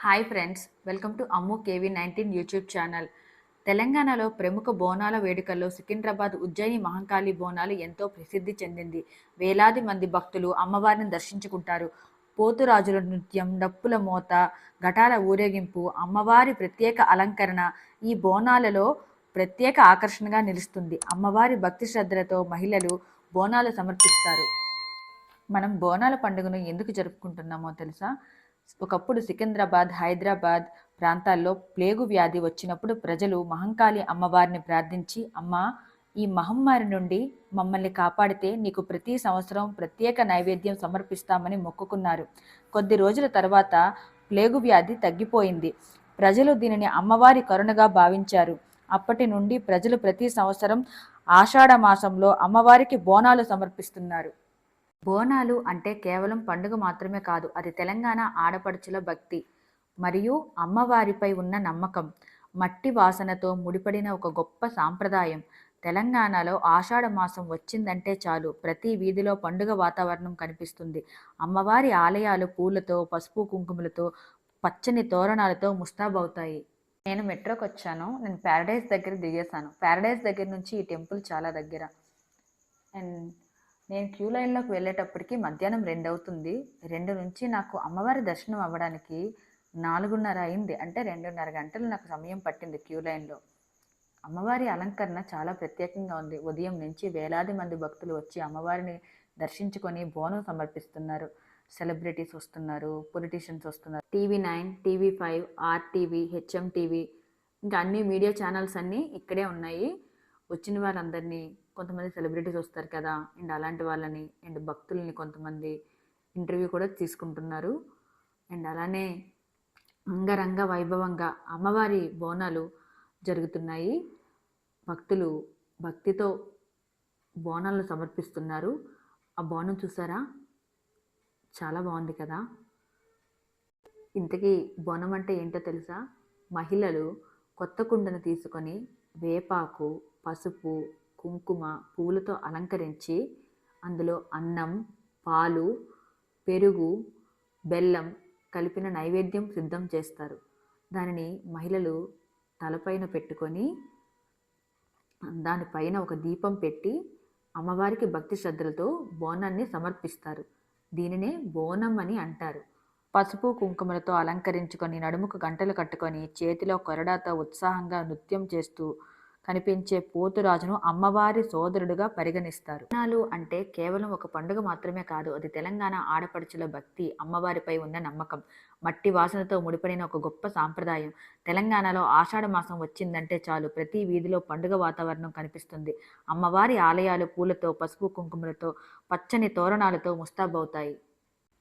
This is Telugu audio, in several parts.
Hi friends, welcome to Ammu KV 19 YouTube channel. తెలంగాణలో ప్రముఖ బోనాల వేడుకల్లో సికింద్రాబాద్ ఉజ్జయిని మహంకాళి బోనాలు ఎంతో ప్రసిద్ధి చెందింది. వేలాది మంది భక్తులు అమ్మవారిని దర్శించుకుంటారు. పోతురాజుల నృత్యం, డప్పుల మోత, ఘటాల ఊరేగింపు, అమ్మవారి ప్రత్యేక అలంకరణ ఈ బోనాలలో ప్రత్యేక ఆకర్షణగా నిలుస్తుంది. అమ్మవారి భక్తి శ్రద్ధలతో మహిళలు బోనాలు సమర్పిస్తారు. మనం బోనాల పండుగను ఎందుకు జరుపుకుంటున్నామో తెలుసా? ఒకప్పుడు సికింద్రాబాద్, హైదరాబాద్ ప్రాంతాల్లో ప్లేగు వ్యాధి వచ్చినప్పుడు ప్రజలు మహంకాళి అమ్మవారిని ప్రార్థించి, అమ్మా, ఈ మహమ్మారి నుండి మమ్మల్ని కాపాడితే నీకు ప్రతి సంవత్సరం ప్రత్యేక నైవేద్యం సమర్పిస్తామని మొక్కుకున్నారు. కొద్ది రోజుల తర్వాత ప్లేగు వ్యాధి తగ్గిపోయింది. ప్రజలు దీనిని అమ్మవారి కరుణగా భావించారు. అప్పటి నుండి ప్రజలు ప్రతి సంవత్సరం ఆషాఢ మాసంలో అమ్మవారికి బోనాలు సమర్పిస్తున్నారు. బోనాలు అంటే కేవలం పండుగ మాత్రమే కాదు, అది తెలంగాణ ఆడపడుచుల భక్తి మరియు అమ్మవారిపై ఉన్న నమ్మకం. మట్టి వాసనతో ముడిపడిన ఒక గొప్ప సాంప్రదాయం. తెలంగాణలో ఆషాఢ మాసం వచ్చిందంటే చాలు, ప్రతి వీధిలో పండుగ వాతావరణం కనిపిస్తుంది. అమ్మవారి ఆలయాలు పూలతో, పసుపు కుంకుమలతో, పచ్చని తోరణాలతో ముస్తాబవుతాయి. నేను మెట్రోకి వచ్చాను. నేను ప్యారడైజ్ దగ్గర దిగేశాను. ప్యారడైజ్ దగ్గర నుంచి ఈ టెంపుల్ చాలా దగ్గర. అండ్ నేను క్యూ లైన్లోకి వెళ్ళేటప్పటికి మధ్యాహ్నం 2 అవుతుంది. 2 నుంచి నాకు అమ్మవారి దర్శనం అవ్వడానికి 4:30 అయింది. అంటే 2:30 గంటలు నాకు సమయం పట్టింది క్యూ లైన్లో. అమ్మవారి అలంకరణ చాలా ప్రత్యేకంగా ఉంది. ఉదయం నుంచి వేలాది మంది భక్తులు వచ్చి అమ్మవారిని దర్శించుకొని బోనం సమర్పిస్తున్నారు. సెలబ్రిటీస్ వస్తున్నారు, పొలిటీషియన్స్ వస్తున్నారు. టీవీ9, టీవీ5, ఆర్టీవీ, హెచ్ఎంటీవీ, ఇంకా అన్ని మీడియా ఛానల్స్ అన్నీ ఇక్కడే ఉన్నాయి. వచ్చిన వారందరినీ, కొంతమంది సెలబ్రిటీస్ వస్తారు కదా, అండ్ అలాంటి వాళ్ళని అండ్ భక్తుల్ని కొంతమంది ఇంటర్వ్యూ కూడా తీసుకుంటున్నారు. అండ్ అలానే అంగరంగ వైభవంగా అమ్మవారి బోనాలు జరుగుతున్నాయి. భక్తులు భక్తితో బోనాలను సమర్పిస్తున్నారు. ఆ బోనం చూసారా, చాలా బాగుంది కదా. ఇంతకీ బోనం అంటే ఏంటో తెలుసా? మహిళలు కొత్త కుండను తీసుకొని వేపాకు, పసుపు, కుంకుమ, పూలతో అలంకరించి అందులో అన్నం, పాలు, పెరుగు, బెల్లం కలిపిన నైవేద్యం సిద్ధం చేస్తారు. దానిని మహిళలు తలపైన పెట్టుకొని దానిపైన ఒక దీపం పెట్టి అమ్మవారికి భక్తి శ్రద్ధలతో బోనాన్ని సమర్పిస్తారు. దీనినే బోనం అని అంటారు. పసుపు కుంకుమలతో అలంకరించుకొని, నడుముకు గంటలు కట్టుకొని, చేతిలో కొరడాతో ఉత్సాహంగా నృత్యం చేస్తూ కనిపించే పోతురాజును అమ్మవారి సోదరుడుగా పరిగణిస్తారు. బోనాలు అంటే కేవలం ఒక పండుగ మాత్రమే కాదు, అది తెలంగాణ ఆడపడుచుల భక్తి, అమ్మవారిపై ఉన్న నమ్మకం, మట్టి వాసనతో ముడిపడిన ఒక గొప్ప సాంప్రదాయం. తెలంగాణలో ఆషాఢ మాసం వచ్చిందంటే చాలు, ప్రతి వీధిలో పండుగ వాతావరణం కనిపిస్తుంది. అమ్మవారి ఆలయాలు పూలతో, పసుపు కుంకుమలతో, పచ్చని తోరణాలతో ముస్తాబవుతాయి.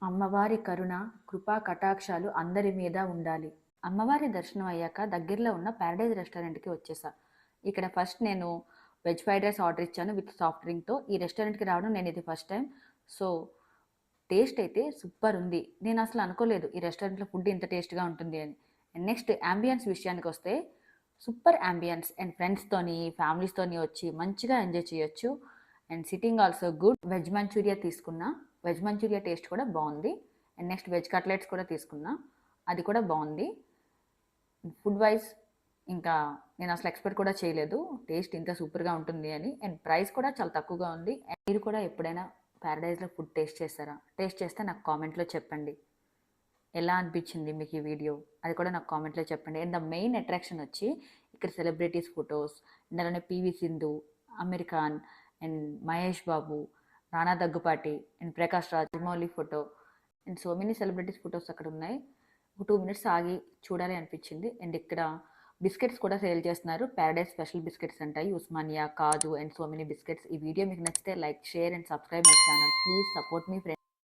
అమ్మవారి కరుణ, కృపా కటాక్షాలు అందరి మీద ఉండాలి. అమ్మవారి దర్శనం అయ్యాక దగ్గరలో ఉన్న ప్యారడైజ్ రెస్టారెంట్కి వచ్చేసా. ఇక్కడ ఫస్ట్ నేను వెజ్ ఫ్రైడ్ రైస్ ఆర్డర్ ఇచ్చాను విత్ సాఫ్ట్ డ్రింక్తో. ఈ రెస్టారెంట్కి రావడం నేను ఇది ఫస్ట్ టైం. సో టేస్ట్ అయితే సూపర్ ఉంది. నేను అసలు అనుకోలేదు ఈ రెస్టారెంట్లో ఫుడ్ ఇంత టేస్ట్గా ఉంటుంది అని. అండ్ నెక్స్ట్ యాంబియన్స్ విషయానికి వస్తే సూపర్ యాంబియన్స్. అండ్ ఫ్రెండ్స్తోని, ఫ్యామిలీస్తోని వచ్చి మంచిగా ఎంజాయ్ చేయొచ్చు. And sitting also good. Veg manchurian తీసుకున్నా, వెజ్ మంచూరియా టేస్ట్ కూడా బాగుంది. అండ్ నెక్స్ట్ వెజ్ కట్లెట్స్ కూడా తీసుకున్నా, అది కూడా బాగుంది. ఫుడ్ వైజ్ ఇంకా నేను అసలు ఎక్స్పెక్ట్ కూడా చేయలేదు టేస్ట్ ఇంత సూపర్గా ఉంటుంది అని. అండ్ ప్రైస్ కూడా చాలా తక్కువగా ఉంది. అండ్ మీరు కూడా ఎప్పుడైనా ప్యారడైజ్లో ఫుడ్ టేస్ట్ చేస్తారా? టేస్ట్ చేస్తే నాకు కామెంట్లో చెప్పండి ఎలా అనిపించింది మీకు ఈ వీడియో, అది కూడా నాకు కామెంట్లో చెప్పండి. అండ్ ద మెయిన్ అట్రాక్షన్ వచ్చి ఇక్కడ సెలబ్రిటీస్ ఫొటోస్, అండ్ అలానే PV Sindhu, Aamir Khan, and Mahesh Babu, Rana Daggubati, and Prakash Raj, Mouli photo, and so many celebrities photos అక్కడ ఉన్నాయి. ఒక 2 minutes ఆగి చూడాలి అనిపించింది. అండ్ ఇక్కడ బిస్కెట్స్ కూడా సేల్ చేస్తున్నారు. ప్యారడైజ్ స్పెషల్ బిస్కెట్స్ అంటాయి, Osmania, kaju, and so many biscuits. ఈ వీడియో మీకు నచ్చితే like, share and subscribe my channel. Please support మీ ఫ్రెండ్స్.